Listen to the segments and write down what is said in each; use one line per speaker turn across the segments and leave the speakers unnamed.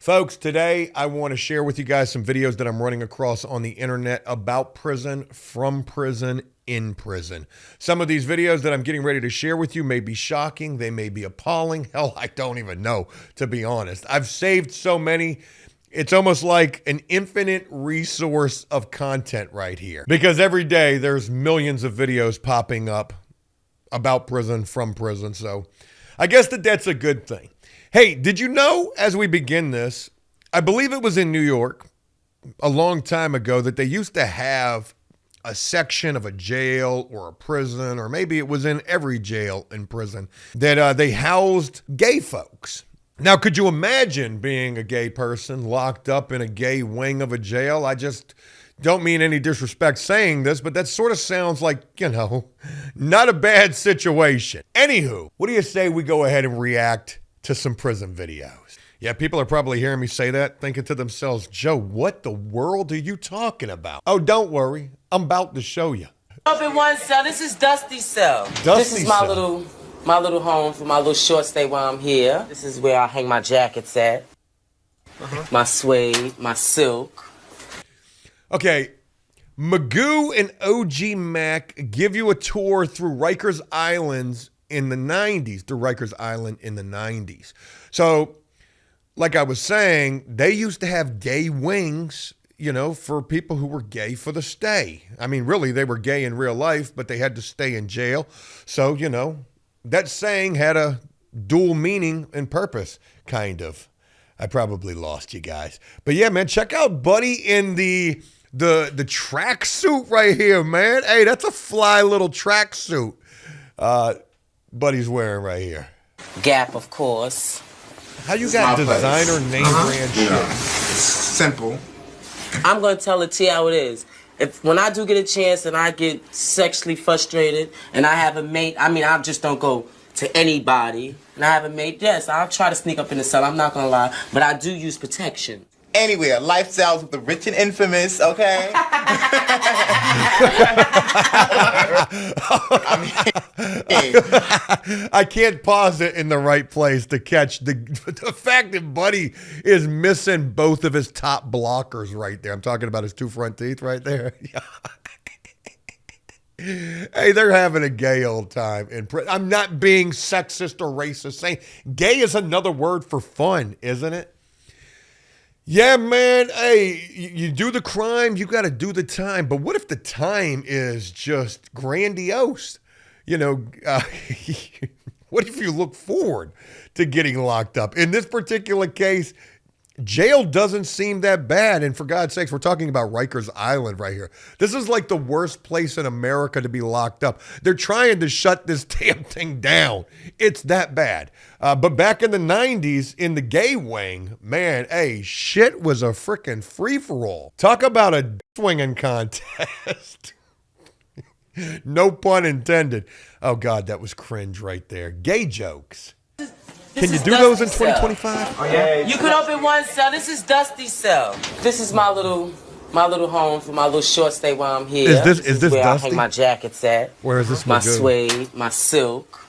Folks, today I want to share with you guys some videos that I'm running across on the internet about prison, from prison, in prison. Some of these videos that I'm getting ready to share with you may be shocking. They may be appalling. Hell, I don't even know, to be honest. I've saved so many. It's almost like an infinite resource of content right here. Because every day there's millions of videos popping up about prison, from prison. So I guess that's a good thing. Hey, did you know, as we begin this, I believe it was in New York a long time ago, that they used to have a section of a jail or a prison, or maybe it was in every jail and prison, that they housed gay folks. Now, could you imagine being a gay person locked up in a gay wing of a jail? I just don't mean any disrespect saying this, but that sort of sounds like, not a bad situation. Anywho, what do you say we go ahead and react to some prison videos? Yeah, people are probably hearing me say that, thinking to themselves, Joe, what the world are you talking about? Oh, don't worry. I'm about to show you.
Up in one cell. This is Dusty's cell. This is my little home for my little short stay while I'm here. This is where I hang my jackets at. My suede, my silk.
Okay, Magoo and OG Mac give you a tour through Riker's Islands in the 90s, through Riker's Island in the 90s. So, like I was saying, they used to have gay wings, for people who were gay for the stay. I mean, really, they were gay in real life, but they had to stay in jail. So, that saying had a dual meaning and purpose, kind of. I probably lost you guys. But yeah, man, check out Buddy in the tracksuit right here, man. Hey, that's a fly little tracksuit Buddy's wearing right here.
Gap, of course.
How you got designer name brand shit?
It's simple.
I'm going to tell it to you how it is. When I do get a chance and I get sexually frustrated and I have a mate, I just don't go to anybody. And I have a mate, yes, I'll try to sneak up in the cell, I'm not going to lie. But I do use protection.
Anywhere, lifestyles with the rich and infamous, okay?
I can't pause it in the right place to catch the fact that Buddy is missing both of his top blockers right there. I'm talking about his two front teeth right there. Hey, they're having a gay old time in prison. I'm not being sexist or racist, saying gay is another word for fun, isn't it? Yeah, man, hey, you do the crime, you got to do the time. But what if the time is just grandiose? What if you look forward to getting locked up? In this particular case, jail doesn't seem that bad. And for God's sakes, we're talking about Riker's Island right here. This is like the worst place in America to be locked up. They're trying to shut this damn thing down. It's that bad. But back in the 90s, in the gay wing, man, hey, shit was a freaking free-for-all. Talk about a swinging contest. No pun intended. Oh, God, that was cringe right there. Gay jokes. Can you do those in 2025?
Oh, yeah. You can open one cell. This is Dusty's cell. This is my little home for my little short stay while I'm here.
Is this
where
Dusty?
I hang my jackets at.
Where is this?
My suede, my silk,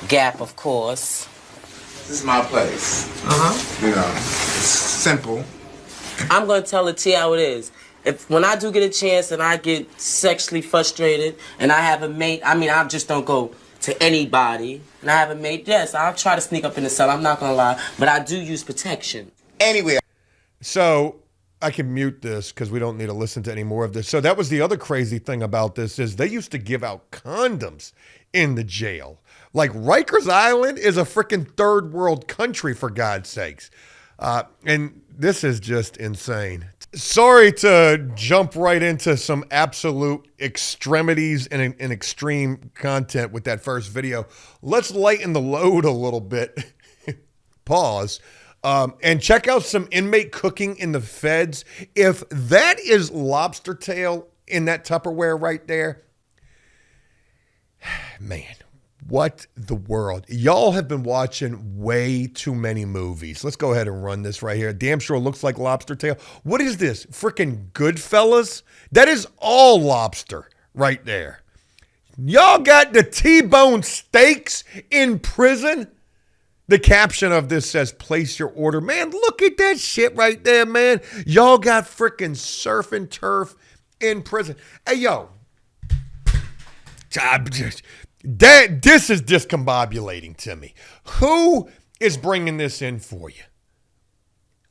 Gap, of course.
This is my place. It's simple.
I'm gonna tell it to you how it is. When I do get a chance and I get sexually frustrated and I have a mate, I just don't go to anybody. And I have a mate, yes, I'll try to sneak up in the cell, I'm not gonna lie, but I do use protection.
Anywhere.
So I can mute this because we don't need to listen to any more of this. So that was the other crazy thing about this, is they used to give out condoms in the jail. Like, Rikers Island is a freaking third world country, for God's sakes. And this is just insane. Sorry to jump right into some absolute extremities and extreme content with that first video. Let's lighten the load a little bit. Pause. And check out some inmate cooking in the feds. If that is lobster tail in that Tupperware right there, man, what the world? Y'all have been watching way too many movies. Let's go ahead and run this right here. Damn sure looks like lobster tail. What is this? Freaking Goodfellas? That is all lobster right there. Y'all got the T-bone steaks in prison? The caption of this says, place your order. Man, look at that shit right there, man. Y'all got freaking surf and turf in prison. Hey, yo. This is discombobulating to me. Who is bringing this in for you?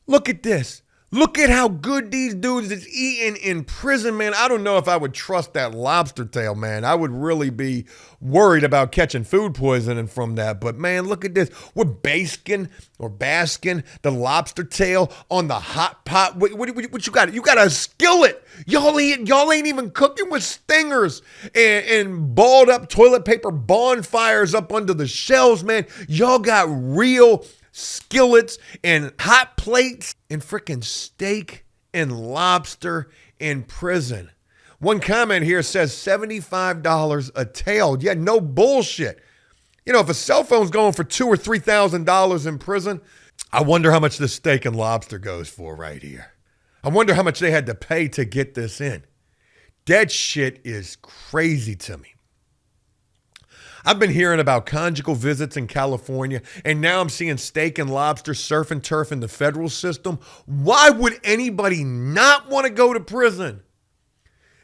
Look at this. Look at how good these dudes is eating in prison, man. I don't know if I would trust that lobster tail, man. I would really be worried about catching food poisoning from that. But, man, look at this. We're basking the lobster tail on the hot pot. What you got? You got a skillet. Y'all ain't even cooking with stingers and balled up toilet paper bonfires up under the shelves, man. Y'all got real skillets and hot plates and freaking steak and lobster in prison. One comment here says $75 a tail. Yeah, no bullshit. You know, if a cell phone's going for $2,000 or $3,000 in prison, I wonder how much this steak and lobster goes for right here. I wonder how much they had to pay to get this in. That shit is crazy to me. I've been hearing about conjugal visits in California, and now I'm seeing steak and lobster, surf and turf in the federal system. Why would anybody not want to go to prison?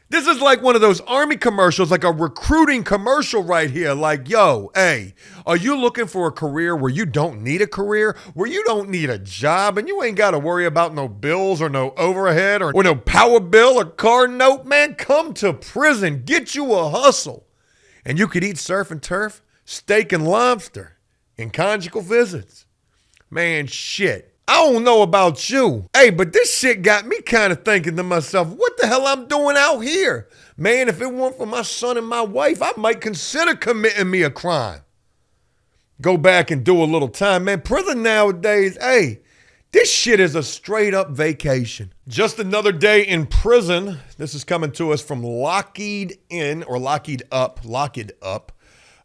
This is like one of those Army commercials, like a recruiting commercial right here. Like, yo, hey, are you looking for a career where you don't need a career, where you don't need a job, and you ain't got to worry about no bills or no overhead or no power bill or car note? Man, come to prison. Get you a hustle. And you could eat surf and turf, steak and lobster, in conjugal visits. Man, shit. I don't know about you. Hey, but this shit got me kind of thinking to myself, what the hell I'm doing out here? Man, if it weren't for my son and my wife, I might consider committing me a crime. Go back and do a little time. Man, prison nowadays, hey, this shit is a straight up vacation. Just another day in prison. This is coming to us from Lockheed Up.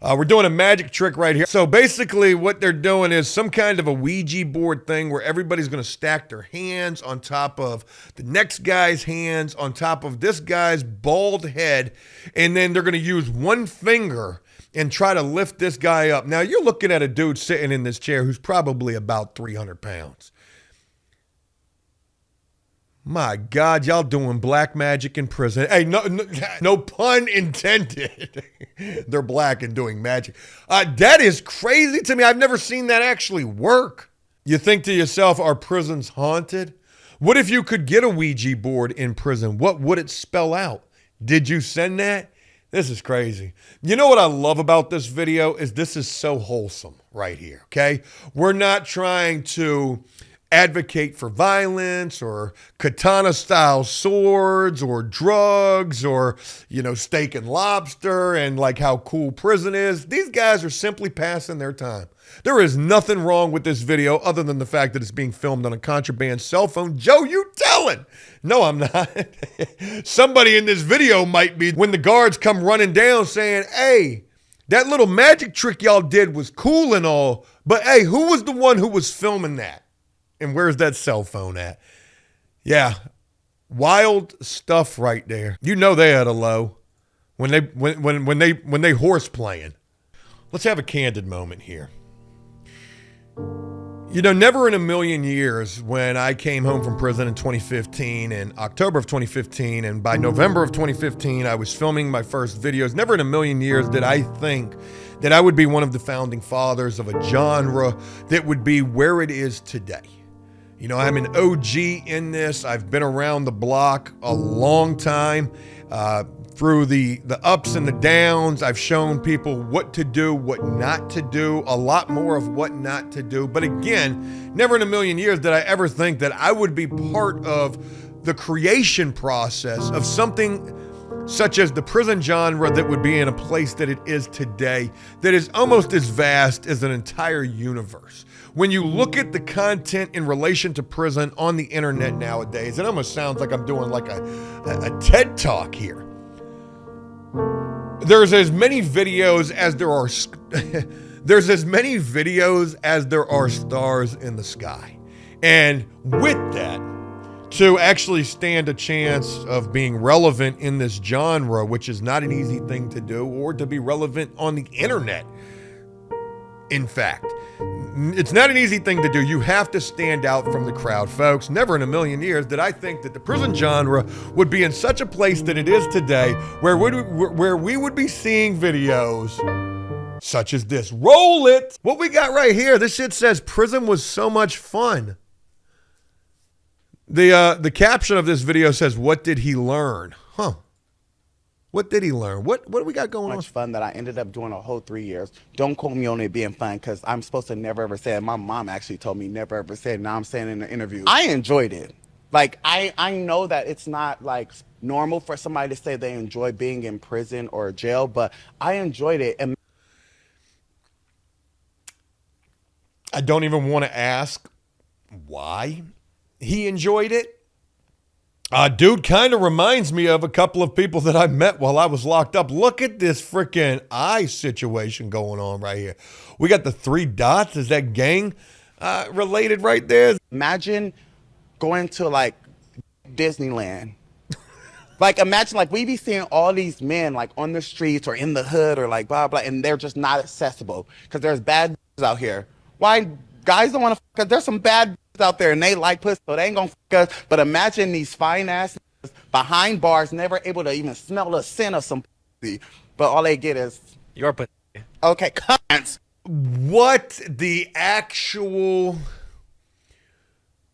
We're doing a magic trick right here. So basically what they're doing is some kind of a Ouija board thing where everybody's going to stack their hands on top of the next guy's hands, on top of this guy's bald head, and then they're going to use one finger and try to lift this guy up. Now you're looking at a dude sitting in this chair who's probably about 300 pounds. My God, y'all doing black magic in prison. Hey, no pun intended. They're black and doing magic. That is crazy to me. I've never seen that actually work. You think to yourself, are prisons haunted? What if you could get a Ouija board in prison? What would it spell out? Did you send that? This is crazy. You know what I love about this video is this is so wholesome right here, okay? We're not trying to advocate for violence or katana style swords or drugs or, you know, steak and lobster and like how cool prison is. These guys are simply passing their time. There is nothing wrong with this video other than the fact that it's being filmed on a contraband cell phone. Joe, you telling? No, I'm not. Somebody in this video might be when the guards come running down saying, hey, that little magic trick y'all did was cool and all, but hey, who was the one who was filming that? And where's that cell phone at? Yeah, wild stuff right there. You know they had a low when they horse playing. Let's have a candid moment here. You know, never in a million years when I came home from prison in 2015, in October of 2015, and by November of 2015, I was filming my first videos. Never in a million years did I think that I would be one of the founding fathers of a genre that would be where it is today. You know, I'm an OG in this. I've been around the block a long time. Through the ups and the downs, I've shown people what to do, what not to do, a lot more of what not to do. But again, never in a million years did I ever think that I would be part of the creation process of something such as the prison genre that would be in a place that it is today, that is almost as vast as an entire universe. When you look at the content in relation to prison on the internet nowadays, it almost sounds like I'm doing like a TED Talk here. There's as many videos as there are there's as many videos as there are stars in the sky. And with that, to actually stand a chance of being relevant in this genre, which is not an easy thing to do, or to be relevant on the internet, in fact, It's not an easy thing to do. You have to stand out from the crowd, folks. Never in a million years did I think that the prison genre would be in such a place that it is today, where we would be seeing videos such as this. Roll it! What we got right here, this shit says prison was so much fun. The caption of this video says, "What did he learn?" Huh. What did he learn? What do we got going on?
Much fun that I ended up doing a whole 3 years. Don't quote me on it being fun, because I'm supposed to never ever say it. My mom actually told me never ever say it. Now I'm saying it in the interview. I enjoyed it. Like, I know that it's not like normal for somebody to say they enjoy being in prison or jail, but I enjoyed it. And
I don't even want to ask why he enjoyed it. Dude kind of reminds me of a couple of people that I met while I was locked up. Look at this freaking eye situation going on right here. We got the 3 dots. Is that gang related right there?
imagine going to like Disneyland. Like, imagine, like, we be seeing all these men, like, on the streets or in the hood or, like, blah, blah, and they're just not accessible because there's bad out here. Why guys don't want to because there's some bad out there and they like pussy, so they ain't gonna fuck us. But imagine these fine ass behind bars, never able to even smell the scent of some pussy, but all they get is
Your pussy.
okay, cunts.
What the actual...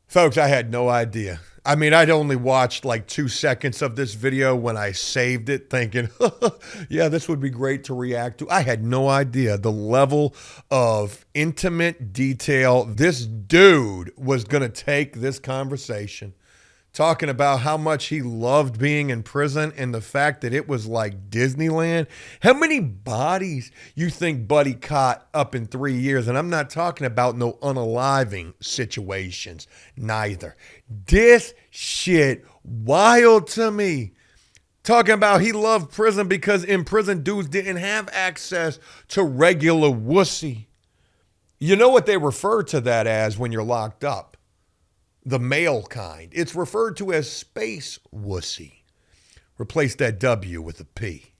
Folks, I had no idea. I mean, I'd only watched like 2 seconds of this video when I saved it thinking, yeah, this would be great to react to. I had no idea the level of intimate detail this dude was going to take this conversation, talking about how much he loved being in prison and the fact that it was like Disneyland. How many bodies you think Buddy caught up in 3 years? And I'm not talking about no unaliving situations, neither. This shit wild to me. Talking about he loved prison because in prison dudes didn't have access to regular wussy. You know what they refer to that as when you're locked up? The male kind. It's referred to as space wussy. Replace that W with a P.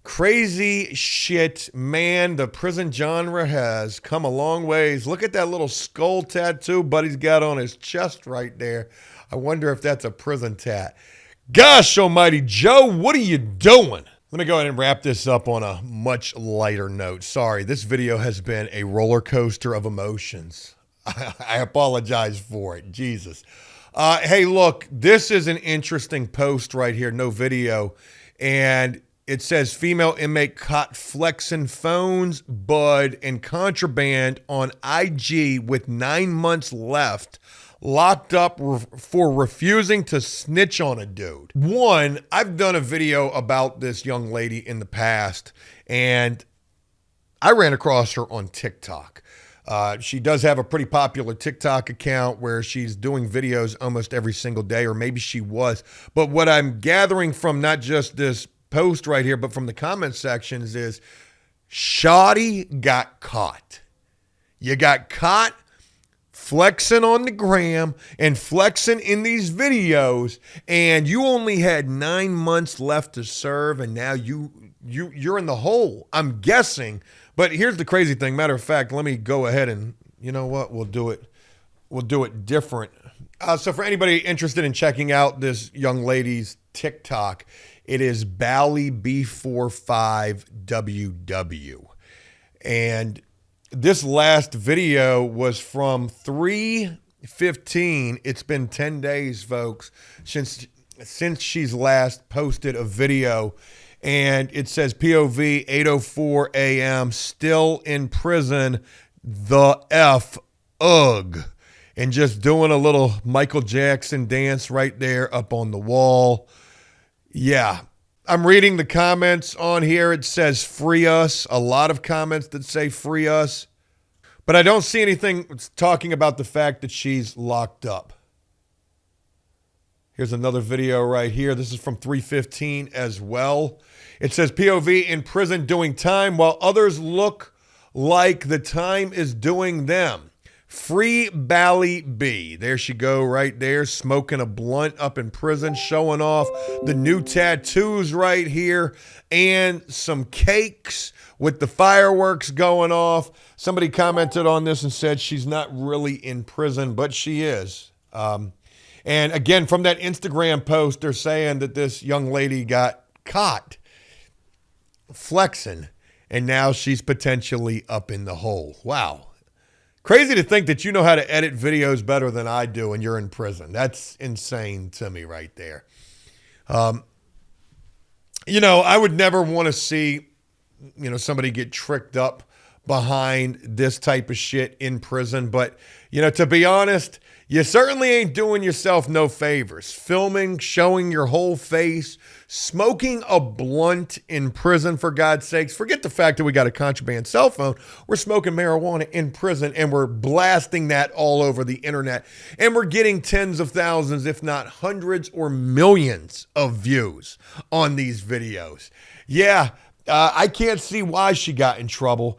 Crazy shit, man. The prison genre has come a long ways. Look at that little skull tattoo Buddy's got on his chest right there. I wonder if that's a prison tat. Gosh almighty, Joe, what are you doing? Let me go ahead and wrap this up on a much lighter note. Sorry, this video has been a roller coaster of emotions. I apologize for it. Jesus. Hey, look, this is an interesting post right here. No video. And it says female inmate caught flexing phones, bud, and contraband on IG with 9 months left. Locked up for refusing to snitch on a dude. One, I've done a video about this young lady in the past, and I ran across her on TikTok. She does have a pretty popular TikTok account where she's doing videos almost every single day, or maybe she was. But what I'm gathering from not just this post right here, but from the comment sections is Shawty got caught. You got caught flexing on the gram and flexing in these videos, and you only had 9 months left to serve, and now you're in the hole, I'm guessing. But here's the crazy thing. Matter of fact, let me go ahead and, you know what, we'll do it different. So for anybody interested in checking out this young lady's TikTok, it is Bally B45WW. And this last video was from 3/15. It's been 10 days, folks, since she's last posted a video. And it says POV 8:04 a.m. still in prison. The F ugh. And just doing a little Michael Jackson dance right there up on the wall. Yeah. I'm reading the comments on here. It says free us. A lot of comments that say free us. But I don't see anything talking about the fact that she's locked up. Here's another video right here. This is from 3:15 as well. It says POV in prison doing time while others look like the time is doing them. Free Bally B. There she go right there, smoking a blunt up in prison, showing off the new tattoos right here and some cakes with the fireworks going off. Somebody commented on this and said she's not really in prison, but she is. And again, from that Instagram post, they're saying that this young lady got caught flexing and now she's potentially up in the hole. Wow. Crazy to think that you know how to edit videos better than I do and you're in prison. That's insane to me right there. You know, I would never want to see, you know, somebody get tricked up behind this type of shit in prison. But, you know, to be honest, you certainly ain't doing yourself no favors. Filming, showing your whole face, smoking a blunt in prison, for God's sakes. Forget the fact that we got a contraband cell phone. We're smoking marijuana in prison and we're blasting that all over the internet. And we're getting tens of thousands, if not hundreds or millions of views on these videos. Yeah, I can't see why she got in trouble.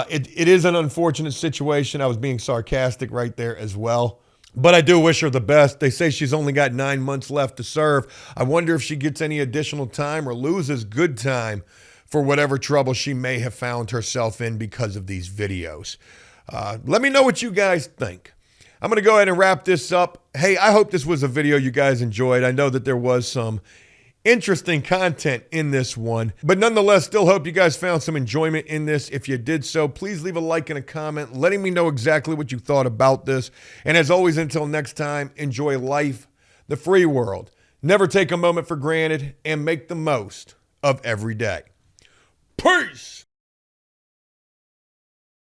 It is an unfortunate situation. I was being sarcastic right there as well. But I do wish her the best. They say she's only got 9 months left to serve. I wonder if she gets any additional time or loses good time for whatever trouble she may have found herself in because of these videos. Let me know what you guys think. I'm going to go ahead and wrap this up. Hey, I hope this was a video you guys enjoyed. I know that there was some interesting content in this one, but nonetheless, still hope you guys found some enjoyment in this. If you did so, please leave a like and a comment letting me know exactly what you thought about this. And as always, until next time, enjoy life, the free world. Never take a moment for granted and make the most of every day. Peace!